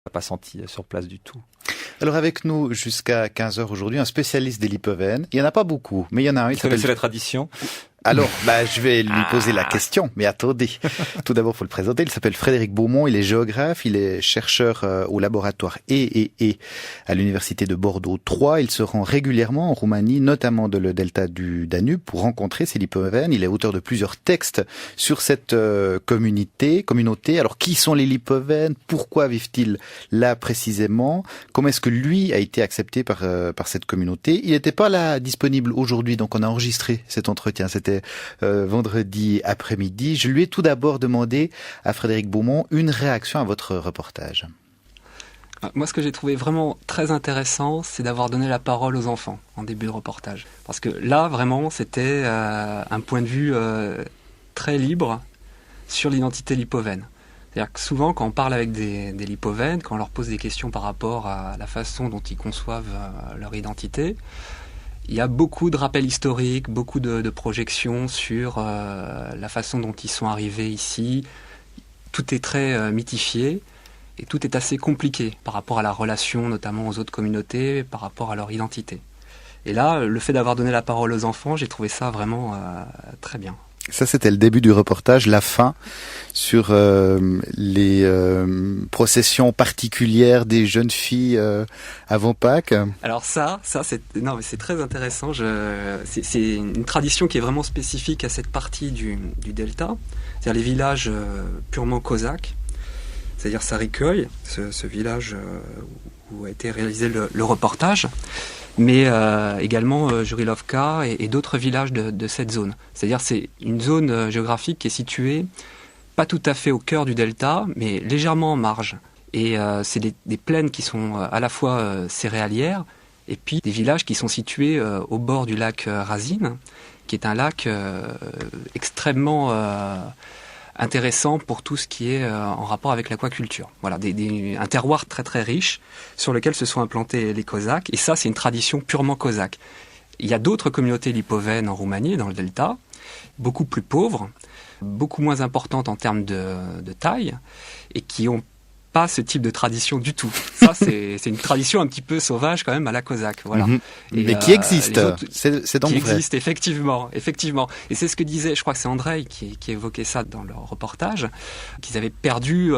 n'a pas senti sur place du tout. Alors avec nous jusqu'à 15 heures aujourd'hui, un spécialiste des Lipovènes. Il n'y en a pas beaucoup, mais il y en a un. Vous connaissez la tradition ? Alors, je vais lui poser la question, mais attendez. Tout d'abord, faut le présenter. Il s'appelle Frédéric Beaumont, il est géographe, il est chercheur au laboratoire E à l'université de Bordeaux 3. Il se rend régulièrement en Roumanie, notamment dans le delta du Danube, pour rencontrer ces Lipovènes. Il est auteur de plusieurs textes sur cette communauté. Alors, qui sont les Lipovènes? Pourquoi vivent-ils là précisément? Comment est-ce que lui a été accepté par cette communauté? Il n'était pas là disponible aujourd'hui, donc on a enregistré cet entretien. C'était vendredi après-midi. Je lui ai tout d'abord demandé à Frédéric Beaumont une réaction à votre reportage. Moi, ce que j'ai trouvé vraiment très intéressant, c'est d'avoir donné la parole aux enfants en début de reportage. Parce que là, vraiment, c'était un point de vue très libre sur l'identité lipovène. C'est-à-dire que souvent, quand on parle avec des lipovènes, quand on leur pose des questions par rapport à la façon dont ils conçoivent leur identité, il y a beaucoup de rappels historiques, beaucoup de projections sur la façon dont ils sont arrivés ici. Tout est très mythifié et tout est assez compliqué par rapport à la relation notamment aux autres communautés, par rapport à leur identité. Et là, le fait d'avoir donné la parole aux enfants, j'ai trouvé ça vraiment très bien. Ça, c'était le début du reportage, la fin, sur les processions particulières des jeunes filles avant Pâques. Alors c'est très intéressant. C'est une tradition qui est vraiment spécifique à cette partie du delta, c'est-à-dire les villages purement cosaques. C'est-à-dire Sarikoy, ce village où a été réalisé le reportage, mais également Jurilovka et d'autres villages de cette zone. C'est-à-dire c'est une zone géographique qui est située pas tout à fait au cœur du delta, mais légèrement en marge. Et c'est des plaines qui sont à la fois céréalières et puis des villages qui sont situés au bord du lac Razine, qui est un lac extrêmement intéressant pour tout ce qui est en rapport avec l'aquaculture. Voilà, un terroir très très riche sur lequel se sont implantés les Cosaques. Et ça, c'est une tradition purement cosaque. Il y a d'autres communautés lipovènes en Roumanie, dans le delta, beaucoup plus pauvres, beaucoup moins importantes en termes de taille, et qui n'ont pas ce type de tradition du tout. Ça, c'est une tradition un petit peu sauvage quand même à la cosaque. Voilà. Mais qui existe, c'est donc qui vrai. Existe, effectivement. Et c'est ce que disait, je crois que c'est Andrei qui évoquait ça dans leur reportage, qu'ils avaient perdu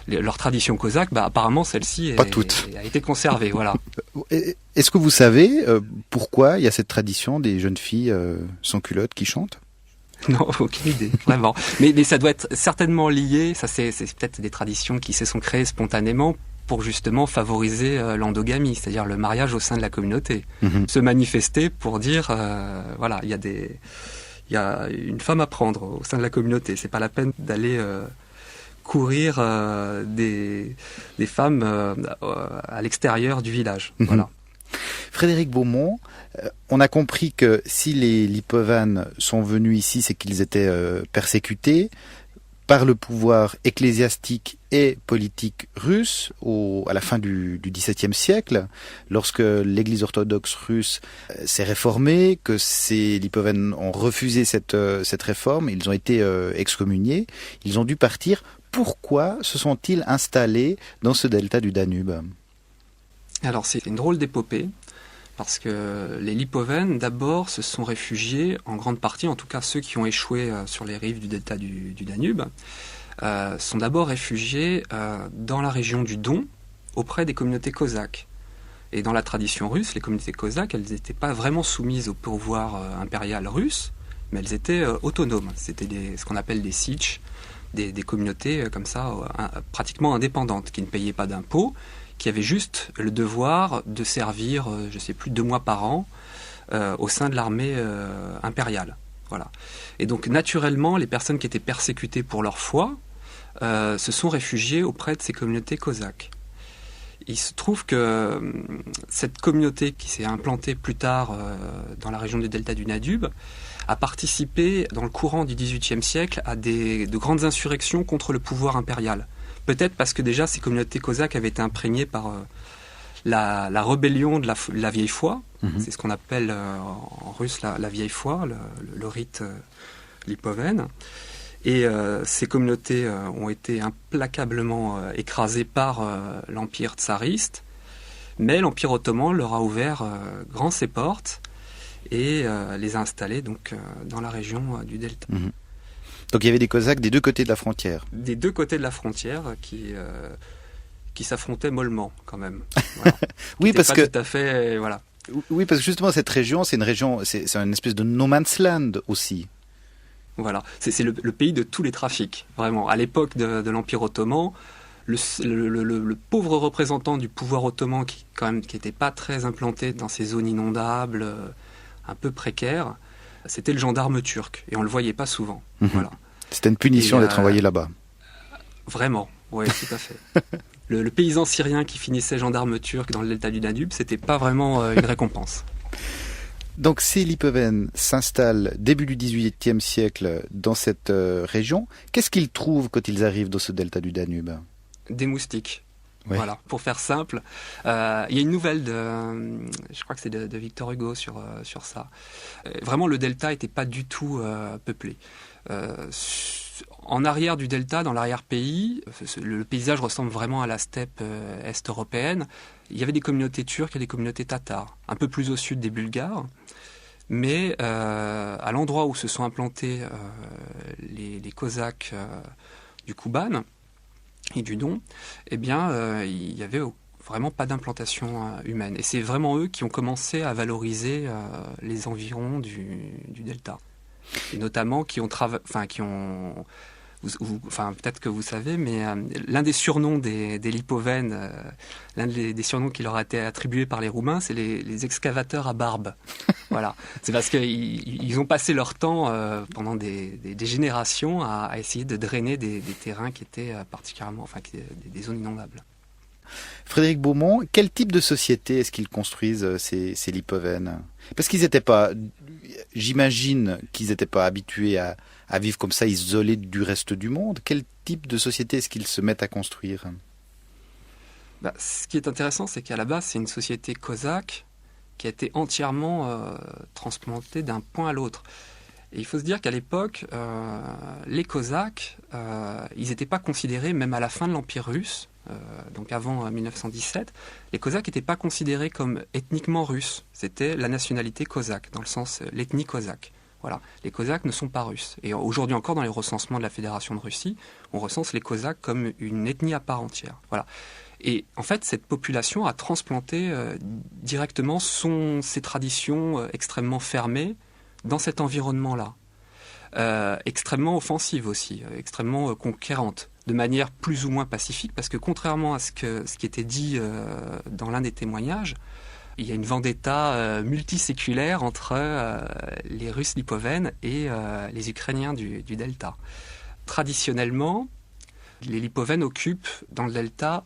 leur tradition cosaque. Apparemment, celle-ci a été conservée. Voilà. Est-ce que vous savez pourquoi il y a cette tradition des jeunes filles sans culottes qui chantent? Non, aucune idée, vraiment. Mais ça doit être certainement lié, ça c'est peut-être des traditions qui se sont créées spontanément pour justement favoriser l'endogamie, c'est-à-dire le mariage au sein de la communauté. Se manifester pour dire, voilà, il y a une femme à prendre au sein de la communauté. C'est pas la peine d'aller courir des femmes à l'extérieur du village. Voilà. Frédéric Beaumont, on a compris que si les Lipovènes sont venus ici, c'est qu'ils étaient persécutés par le pouvoir ecclésiastique et politique russe à la fin du XVIIe siècle, lorsque l'Église orthodoxe russe s'est réformée, que ces Lipovènes ont refusé cette réforme, ils ont été excommuniés, ils ont dû partir. Pourquoi se sont-ils installés dans ce delta du Danube ? Alors c'est une drôle d'épopée, parce que les Lipovènes, d'abord, se sont réfugiés, en grande partie, en tout cas ceux qui ont échoué sur les rives du delta du Danube, sont d'abord réfugiés dans la région du Don, auprès des communautés cosaques. Et dans la tradition russe, les communautés cosaques, elles n'étaient pas vraiment soumises au pouvoir impérial russe, mais elles étaient autonomes. C'était ce qu'on appelle des sitch, des communautés comme ça, pratiquement indépendantes, qui ne payaient pas d'impôts, qui avait juste le devoir de servir, 2 mois par an, au sein de l'armée impériale. Voilà. Et donc, naturellement, les personnes qui étaient persécutées pour leur foi se sont réfugiées auprès de ces communautés cosaques. Il se trouve que cette communauté qui s'est implantée plus tard dans la région du delta du Danube a participé, dans le courant du XVIIIe siècle, à de grandes insurrections contre le pouvoir impérial. Peut-être parce que déjà ces communautés cosaques avaient été imprégnées par la rébellion de la vieille foi. C'est ce qu'on appelle en russe la vieille foi, le rite lipovène. Et ces communautés ont été implacablement écrasées par l'Empire tsariste, mais l'Empire ottoman leur a ouvert grand ses portes et les a installés donc, dans la région du Delta. Mmh. Donc il y avait des Cosaques des deux côtés de la frontière. Des deux côtés de la frontière qui s'affrontaient mollement quand même. Voilà. Oui, parce que tout à fait, voilà. Oui, parce que justement cette région, c'est une espèce de no man's land aussi. Voilà, c'est le pays de tous les trafics, vraiment. À l'époque de l'Empire ottoman, le pauvre représentant du pouvoir ottoman qui n'était pas très implanté dans ces zones inondables, un peu précaires, c'était le gendarme turc, et on le voyait pas souvent. Mmh. Voilà. C'était une punition d'être envoyé là-bas. Vraiment, oui, tout à fait. Le paysan syrien qui finissait gendarme turc dans le delta du Danube, c'était pas vraiment une récompense. Donc ces Lipovènes s'installent début du XVIIIe siècle dans cette région. Qu'est-ce qu'ils trouvent quand ils arrivent dans ce delta du Danube ? Des moustiques. Ouais. Voilà, pour faire simple. Il y a une nouvelle je crois que c'est de Victor Hugo sur ça. Vraiment, le delta n'était pas du tout peuplé. En arrière du delta, dans l'arrière-pays, le paysage ressemble vraiment à la steppe est-européenne. Il y avait des communautés turques et des communautés tatares, un peu plus au sud des Bulgares. Mais à l'endroit où se sont implantés les Cosaques du Kouban et du Don, eh bien, il n'y avait vraiment pas d'implantation humaine. Et c'est vraiment eux qui ont commencé à valoriser les environs du delta. Et notamment qui ont peut-être que vous savez, mais l'un des surnoms des Lipovènes, l'un des surnoms qui leur a été attribué par les Roumains, c'est les excavateurs à barbe. Voilà. C'est parce qu'ils ont passé leur temps pendant des générations à essayer de drainer des terrains qui étaient particulièrement, des zones inondables. Frédéric Beaumont, quel type de société est-ce qu'ils construisent, ces Lipovènes ? Parce qu'ils n'étaient pas, j'imagine qu'ils n'étaient pas habitués à vivre comme ça, isolés du reste du monde. Quel type de société est-ce qu'ils se mettent à construire ? Ce qui est intéressant, c'est qu'à la base, c'est une société cosaque qui a été entièrement transplantée d'un point à l'autre. Et il faut se dire qu'à l'époque, les Cosaques, ils n'étaient pas considérés, même à la fin de l'Empire russe, donc avant 1917, les Cosaques n'étaient pas considérés comme ethniquement russes. C'était la nationalité cosaque, dans le sens l'ethnie cosaque. Voilà. Les Cosaques ne sont pas russes. Et aujourd'hui encore, dans les recensements de la Fédération de Russie, on recense les Cosaques comme une ethnie à part entière. Voilà. Et en fait, cette population a transplanté directement ses traditions extrêmement fermées dans cet environnement-là. Extrêmement offensive aussi, extrêmement conquérante, de manière plus ou moins pacifique, parce que contrairement à ce qui était dit dans l'un des témoignages, il y a une vendetta multiséculaire entre les Russes lipovènes et les Ukrainiens du delta. Traditionnellement, les Lipovènes occupent dans le delta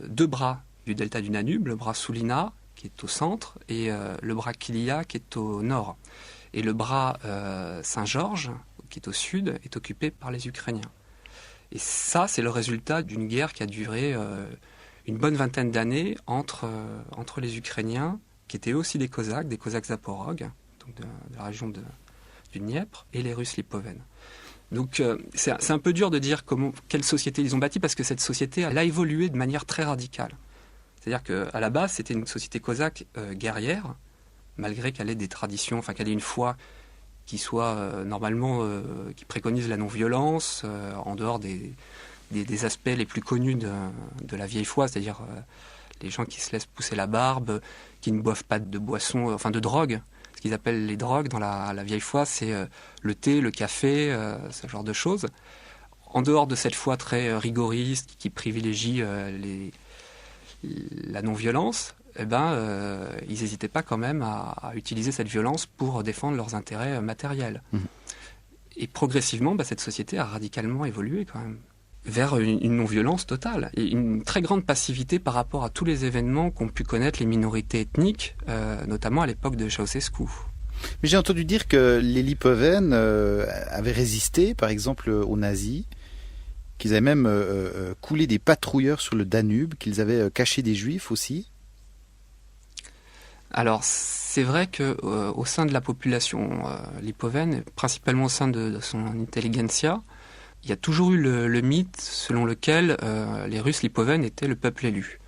deux bras du delta du Danube, le bras Sulina, qui est au centre, et le bras Kilia, qui est au nord. Et le bras Saint-Georges, qui est au sud, est occupé par les Ukrainiens. Et ça, c'est le résultat d'une guerre qui a duré une bonne vingtaine d'années entre les Ukrainiens, qui étaient eux aussi des Cosaques zaporogues, donc de la région du Dniepr, et les Russes lipovènes. Donc c'est un peu dur de dire quelle société ils ont bâtie, parce que cette société, elle a évolué de manière très radicale. C'est-à-dire qu'à la base, c'était une société cosaque guerrière, malgré qu'elle ait des traditions, qu'elle ait une foi qui soit normalement, qui préconise la non-violence, en dehors des aspects les plus connus de la vieille foi, c'est-à-dire les gens qui se laissent pousser la barbe, qui ne boivent pas de boissons, de drogue. Ce qu'ils appellent les drogues dans la vieille foi, c'est le thé, le café, ce genre de choses. En dehors de cette foi très rigoriste, qui privilégie la non-violence, ils n'hésitaient pas quand même à utiliser cette violence pour défendre leurs intérêts matériels. Mmh. Et progressivement, cette société a radicalement évolué quand même vers une non-violence totale et une très grande passivité par rapport à tous les événements qu'ont pu connaître les minorités ethniques, notamment à l'époque de Ceausescu. Mais j'ai entendu dire que les Lipovènes avaient résisté, par exemple, aux nazis, qu'ils avaient même coulé des patrouilleurs sur le Danube, qu'ils avaient caché des juifs aussi. Alors, c'est vrai qu'au sein de la population lipovène, principalement au sein de son intelligentsia, il y a toujours eu le mythe selon lequel les Russes lipovènes étaient le peuple élu.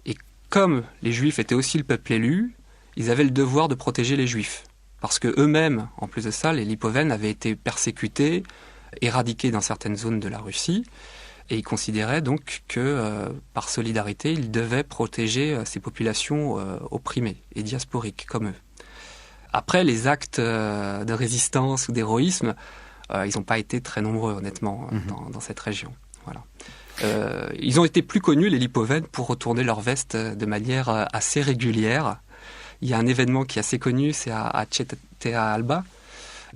Et comme les Juifs étaient aussi le peuple élu, ils avaient le devoir de protéger les Juifs. Parce que eux-mêmes, en plus de ça, les lipovènes avaient été persécutés, éradiqués dans certaines zones de la Russie, et ils considéraient donc que, par solidarité, ils devaient protéger ces populations opprimées et diasporiques, comme eux. Après, les actes de résistance ou d'héroïsme, ils n'ont pas été très nombreux, honnêtement, dans cette région. Voilà. Ils ont été plus connus, les lipovènes, pour retourner leur veste de manière assez régulière. Il y a un événement qui est assez connu, c'est à Chetatea Alba,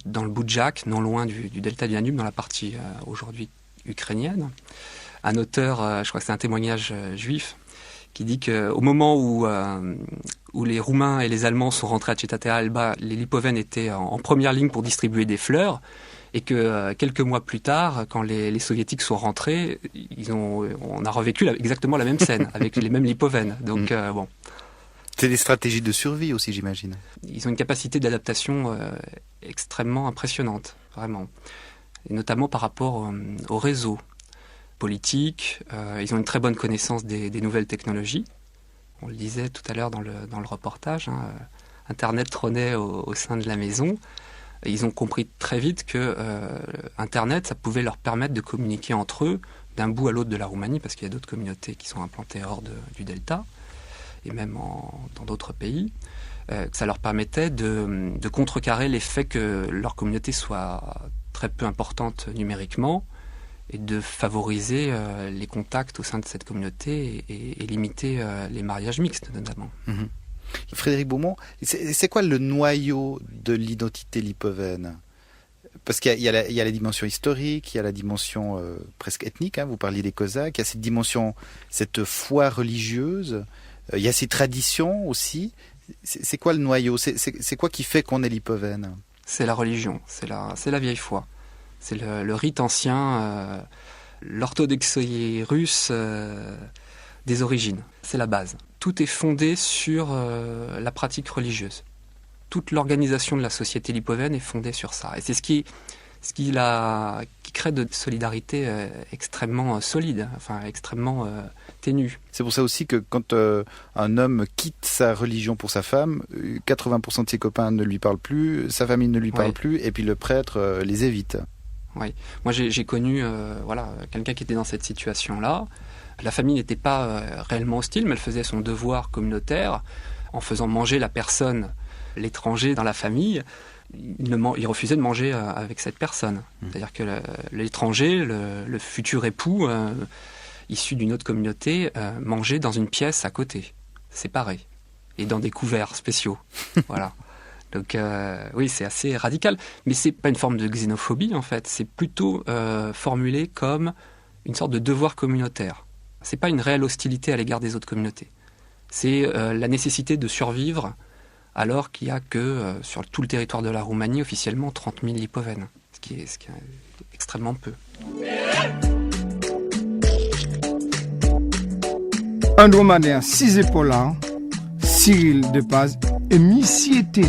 dans le Boudjak, non loin du delta du Danube, dans la partie aujourd'hui ukrainienne. Un auteur, je crois que c'est un témoignage juif, qui dit qu'au moment où les Roumains et les Allemands sont rentrés à Chetatea Alba, les lipovènes étaient en première ligne pour distribuer des fleurs, et que quelques mois plus tard, quand les Soviétiques sont rentrés, on a revécu exactement la même scène, avec les mêmes lipovènes. Donc bon. C'est des stratégies de survie aussi, j'imagine. Ils ont une capacité d'adaptation extrêmement impressionnante, vraiment. Et notamment par rapport au réseau politique. Ils ont une très bonne connaissance des nouvelles technologies. On le disait tout à l'heure dans le reportage, Internet trônait au sein de la maison. Et ils ont compris très vite que Internet, ça pouvait leur permettre de communiquer entre eux d'un bout à l'autre de la Roumanie, parce qu'il y a d'autres communautés qui sont implantées hors du delta, et même dans d'autres pays, que ça leur permettait de contrecarrer l'effet que leur communauté soit très peu importante numériquement, et de favoriser les contacts au sein de cette communauté et limiter les mariages mixtes notamment. Frédéric Beaumont, c'est quoi le noyau de l'identité lipovène ? Parce qu'il y a la dimension historique, il y a la dimension presque ethnique, vous parliez des Cosaques, il y a cette dimension, cette foi religieuse, il y a ces traditions aussi. C'est quoi le noyau ? C'est quoi qui fait qu'on est lipovène ? C'est la religion, c'est la vieille foi. C'est le rite ancien, l'orthodoxie russe des origines. C'est la base. Tout est fondé sur la pratique religieuse. Toute l'organisation de la société lipovène est fondée sur ça. Et c'est ce qui crée de solidarité extrêmement solide, enfin extrêmement ténue. C'est pour ça aussi que quand un homme quitte sa religion pour sa femme, 80% de ses copains ne lui parlent plus, sa famille ne lui parle plus, et puis le prêtre les évite. Oui, moi j'ai connu quelqu'un qui était dans cette situation-là. La famille n'était pas réellement hostile, mais elle faisait son devoir communautaire en faisant manger la personne, l'étranger dans la famille. Il refusait de manger avec cette personne. C'est-à-dire que l'étranger, le futur époux, issu d'une autre communauté, mangeait dans une pièce à côté, séparée, et dans des couverts spéciaux. Voilà. Donc oui, c'est assez radical, mais c'est pas une forme de xénophobie en fait. C'est plutôt formulé comme une sorte de devoir communautaire. C'est pas une réelle hostilité à l'égard des autres communautés. C'est la nécessité de survivre alors qu'il y a que sur tout le territoire de la Roumanie officiellement 30 000 lipovènes, ce qui est extrêmement peu. Andromadaire 6 épaules, Cyril de Paz et Missiété.